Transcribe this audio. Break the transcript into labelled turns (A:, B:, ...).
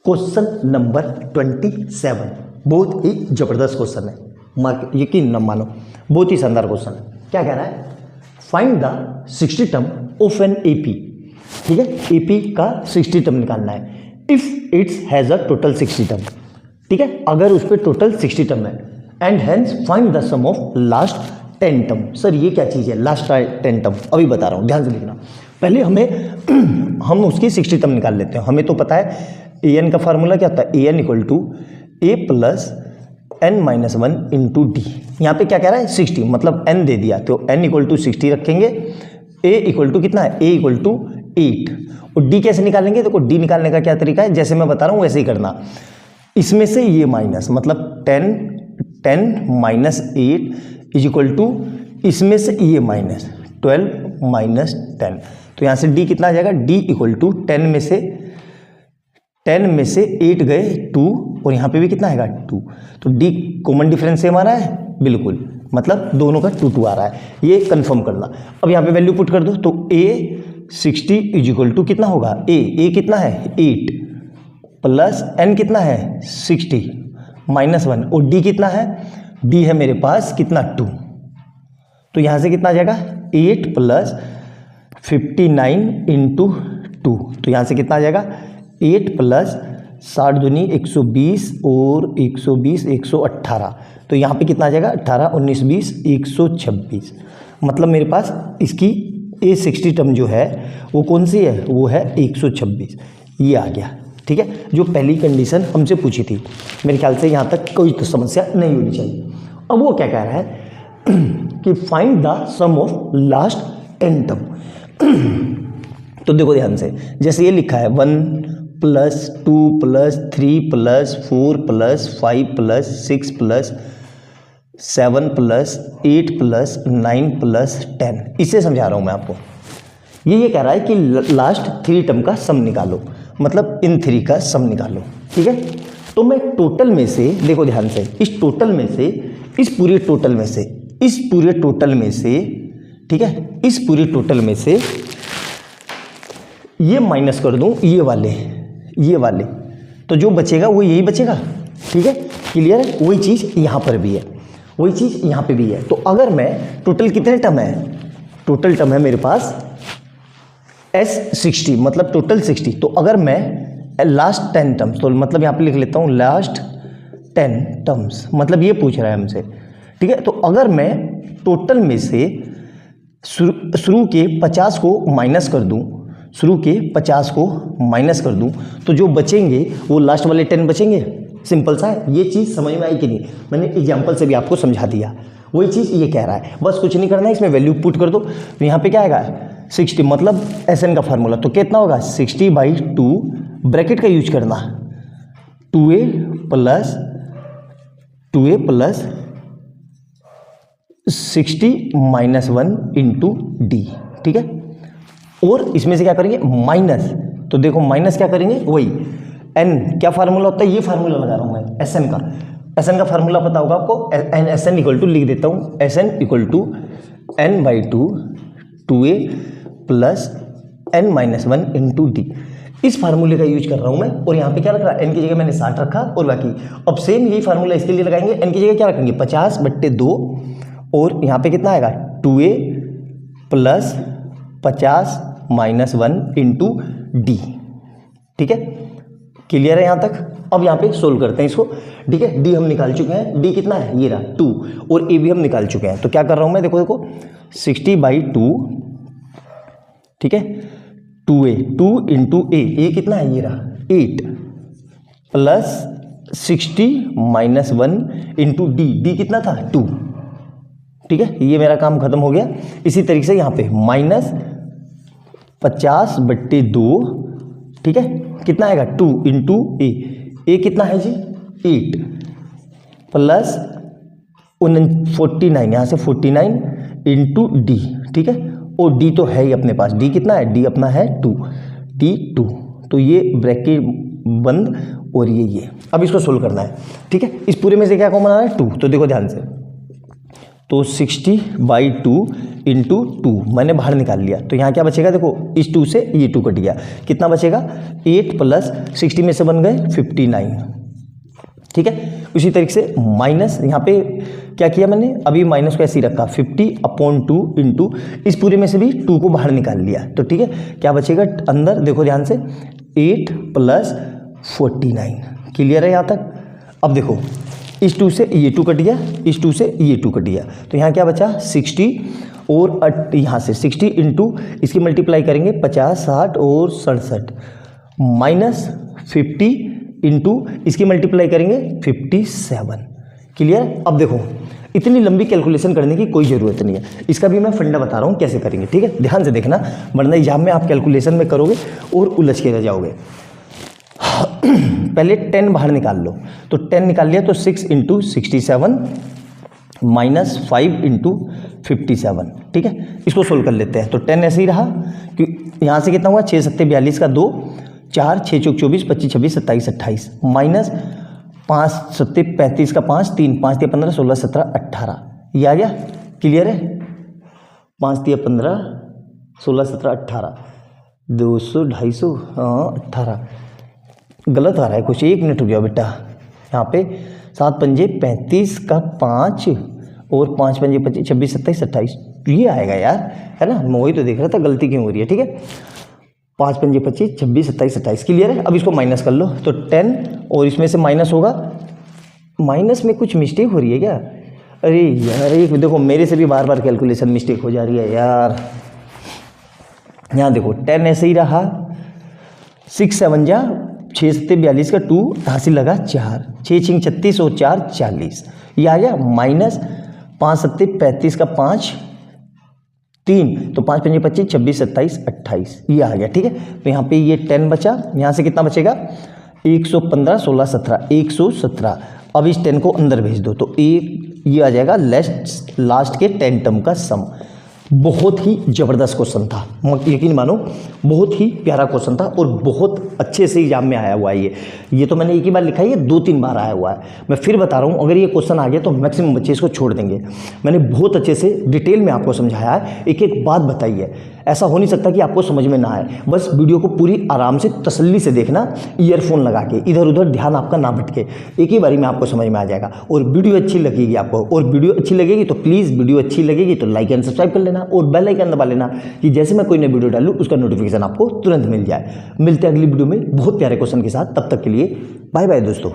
A: Question number 27 बहुत ही जबरदस्त question है, मार्क यकीन न मानो, बहुत ही शानदार क्वेश्चन है। क्या कह रहा है? Find the 60 term of an AP. ठीक है, एपी का 60 टर्म निकालना है if it's has a total 60 term. ठीक है, अगर उस पर टोटल 60 टर्म है and hence find the sum of last 10 term. Sir ये क्या चीज़ है लास्ट 10 टर्म? अभी बता रहा हूँ, ध्यान से लिखना। पहले हम उसकी 60 टर्म निकाल लेते हैं। हमें तो पता है ए एन का फार्मूला क्या होता है, A N equal to A plus N minus one into D. यहाँ पे क्या कह रहा है 60, मतलब एन दे दिया तो एन इक्वल टू 60 रखेंगे। ए इक्वल टू कितना है, ए इक्वल टू 8। और डी कैसे निकालेंगे? देखो डी निकालने का क्या तरीका है, जैसे मैं बता रहा हूँ वैसे ही करना। इसमें से ये माइनस, मतलब 10 माइनस 8 इज इक्वल टू इसमें से ये माइनस 12 माइनस 10। तो यहाँ से डी कितना आ जाएगा, डी इक्वल टू 10 में से 8 गए 2 और यहाँ पे भी कितना आएगा 2। तो डी कॉमन डिफरेंस सेम आ रहा है, बिल्कुल, मतलब दोनों का 2 आ रहा है, ये कंफर्म करना। अब यहाँ पे वैल्यू पुट कर दो तो a 60 इज इक्वल टू कितना होगा, a कितना है 8 प्लस n कितना है 60 माइनस 1 और d कितना है, d है मेरे पास कितना 2। तो यहाँ से कितना आ जाएगा 8 प्लस 59 इंटू 2। तो यहाँ से कितना आ जाएगा 8 प्लस 60 दूनी 120 और 120 118। तो यहाँ पे कितना आ जाएगा 18 19 20 126। मतलब मेरे पास इसकी ए 60 टर्म जो है वो कौन सी है, वो है 126। ये आ गया। ठीक है, जो पहली कंडीशन हमसे पूछी थी। मेरे ख्याल से यहाँ तक कोई तो समस्या नहीं होनी चाहिए। अब वो क्या कह रहा है कि find the sum of last 10 term. तो देखो ध्यान से, जैसे ये लिखा है 1 plus 2 plus 3 plus 4 plus 5 plus 6 plus 7 plus 8 plus 9 plus 10, इसे समझा रहा हूँ मैं आपको। ये कह रहा है कि लास्ट 3 टर्म का सम निकालो, मतलब इन 3 का सम निकालो। ठीक है, तो मैं टोटल में से, देखो ध्यान से, इस टोटल में से, इस पूरे टोटल में से, इस पूरे टोटल में से, ठीक है, इस पूरे टोटल में से ये माइनस कर दूं ये वाले, तो जो बचेगा वो यही बचेगा। ठीक है, क्लियर है? वही चीज़ यहाँ पर भी है, वही चीज़ यहाँ पे भी है। तो अगर मैं टोटल कितने टर्म है, टोटल टर्म है मेरे पास S60, मतलब टोटल 60। तो अगर मैं लास्ट 10 टर्म्स, तो मतलब यहाँ पे लिख लेता हूँ लास्ट 10 टर्म्स, मतलब ये पूछ रहा है हमसे। ठीक है, तो अगर मैं टोटल में से शुरू के 50 को माइनस कर दूं, शुरू के 50 को माइनस कर दूं, तो जो बचेंगे वो लास्ट वाले 10 बचेंगे। सिंपल सा है। ये चीज़ समझ में आई कि नहीं? मैंने एग्जांपल से भी आपको समझा दिया। वही चीज़ ये कह रहा है, बस कुछ नहीं करना है, इसमें वैल्यू पुट कर दो। तो यहाँ पे क्या आएगा 60, मतलब SN का फार्मूला, तो कितना होगा 60/2 ब्रैकेट का यूज करना, 2a plus 60 minus 1 into D. ठीक है, और इसमें से क्या करेंगे माइनस, तो देखो माइनस क्या करेंगे, वही n क्या फार्मूला होता है, ये फार्मूला लगा रहा हूँ मैं SN का फार्मूला पता होगा आपको। SN इक्वल टू लिख देता हूँ, SN equal to n/2 2a plus n minus 1 into D. इस फार्मूले का यूज कर रहा हूँ मैं। और यहाँ पे क्या रख रहा है, n की जगह मैंने 60 रखा और बाकी। अब सेम यही फार्मूला इसके लिए लगाएंगे, n की जगह क्या रखेंगे 50/2 और यहाँ पे कितना आएगा 2a plus 50 minus 1 into D. ठीक है, क्लियर है यहाँ तक? अब यहाँ पे सोल्व करते हैं इसको। ठीक है, डी हम निकाल चुके हैं, डी कितना है ये रहा 2, और ए भी हम निकाल चुके हैं। तो क्या कर रहा हूँ मैं, देखो 60/2, ठीक है, 2a 2 इंटू ए कितना है ये रहा 8 प्लस 60 माइनस 1 इंटू डी कितना था 2। ठीक है, ये मेरा काम खत्म हो गया। इसी तरीके से यहाँ पे माइनस 50/2, ठीक है, कितना आएगा 2 इंटू ए कितना है जी 8 प्लस 49, यहाँ से 49 इंटू डी। ठीक है, और डी तो है ही अपने पास, डी कितना है, डी अपना है 2, D2। तो ये ब्रैकेट बंद और ये। अब इसको सोल्व करना है। ठीक है, इस पूरे में से क्या कॉमन आ रहा है 2। तो देखो ध्यान से, तो 60/2 इंटू 2 मैंने बाहर निकाल लिया, तो यहाँ क्या बचेगा, देखो इस 2 से ये 2 कट गया, कितना बचेगा 8 प्लस 60 में से बन गए 59, ठीक है। उसी तरीके से माइनस यहाँ पे क्या किया मैंने, अभी माइनस को ऐसे ही रखा 50/2 इंटू इस पूरे में से भी 2 को बाहर निकाल लिया, तो ठीक है क्या बचेगा अंदर, देखो ध्यान से 8 प्लस 49, क्लियर है यहाँ तक। अब देखो इस 2 से ये 2 कट गया, इस 2 से ये 2 कट गया, तो यहाँ क्या बचा 60 और यहाँ से 60 इंटू इसकी मल्टीप्लाई करेंगे 50, 60 और 67 माइनस 50 इंटू इसकी मल्टीप्लाई करेंगे 57, क्लियर। अब देखो इतनी लंबी कैलकुलेशन करने की कोई ज़रूरत नहीं है, इसका भी मैं फंडा बता रहा हूँ कैसे करेंगे, ठीक है, ध्यान से देखना, वरना एग्जाम में आप कैलकुलेशन में करोगे और उलझ के रह जाओगे। पहले 10 बाहर निकाल लो, तो 10 निकाल लिया तो 6 इंटू 67 माइनस 5 इंटू 57, ठीक है, इसको सोल्व कर लेते हैं। तो 10 ऐसे ही रहा कि यहाँ से कितना हुआ 6 सत्ते 42 का 2, 4 6 चौक 24, 25 26 27 28 माइनस 5 सत्ते 35 का 5, 3 5 दिया 15 16 17 18, ये आ गया, क्लियर है। 5 दिया 15 16 17 18 200 250 18, गलत आ रहा है कुछ, 1 मिनट हो गया बेटा, यहाँ पे 7 पंजे 35 का 5 और 5 पंजे 25 26 27 28, ये आएगा यार, है ना, मैं वही तो देख रहा था गलती क्यों हो रही है, ठीक है। 5 पंजे 25 26 27 28, क्लियर है। अब इसको माइनस कर लो, तो 10 और इसमें से माइनस होगा, माइनस में कुछ मिस्टेक हो रही है क्या, अरे यार एक देखो मेरे से भी बार बार कैलकुलेशन मिस्टेक हो जा रही है यार। यहाँ देखो 10 ऐसे ही रहा, 6 7 जा 6 सत्ते 42 का 2 हासिल लगा 4, 6 6 36 और 4 40, ये आ गया माइनस 5 सत्ते 35 का 5 3, तो 5 पंजे 25 26 27 28, ये आ गया, ठीक है। तो यहाँ पे ये 10 बचा, यहाँ से कितना बचेगा 115 16 17 117, अब इस 10 को अंदर भेज दो, तो एक ये आ जाएगा लास्ट के 10 टर्म का सम। बहुत ही ज़बरदस्त क्वेश्चन था, यकीन मानो बहुत ही प्यारा क्वेश्चन था और बहुत अच्छे से एग्जाम में आया हुआ है ये तो मैंने एक ही बार लिखा है, ये 2-3 बार आया हुआ है। मैं फिर बता रहा हूँ, अगर ये क्वेश्चन आ गया तो मैक्सिमम बच्चे इसको छोड़ देंगे। मैंने बहुत अच्छे से डिटेल में आपको समझाया है, एक एक बात बताई है, ऐसा हो नहीं सकता कि आपको समझ में ना आए। बस वीडियो को पूरी आराम से तसल्ली से देखना, ईयरफोन लगा के, इधर उधर ध्यान आपका ना भटके, एक ही बारी में आपको समझ में आ जाएगा। और वीडियो अच्छी लगेगी आपको, और वीडियो अच्छी लगेगी तो प्लीज़ वीडियो अच्छी लगेगी तो लाइक एंड सब्सक्राइब कर लेना और बेल आइकन दबा लेना कि जैसे मैं कोई नई वीडियो डालूँ उसका नोटिफिकेशन आपको तुरंत मिल जाए। मिलते हैं अगली वीडियो में बहुत प्यारे क्वेश्चन के साथ, तब तक के लिए बाय बाय दोस्तों।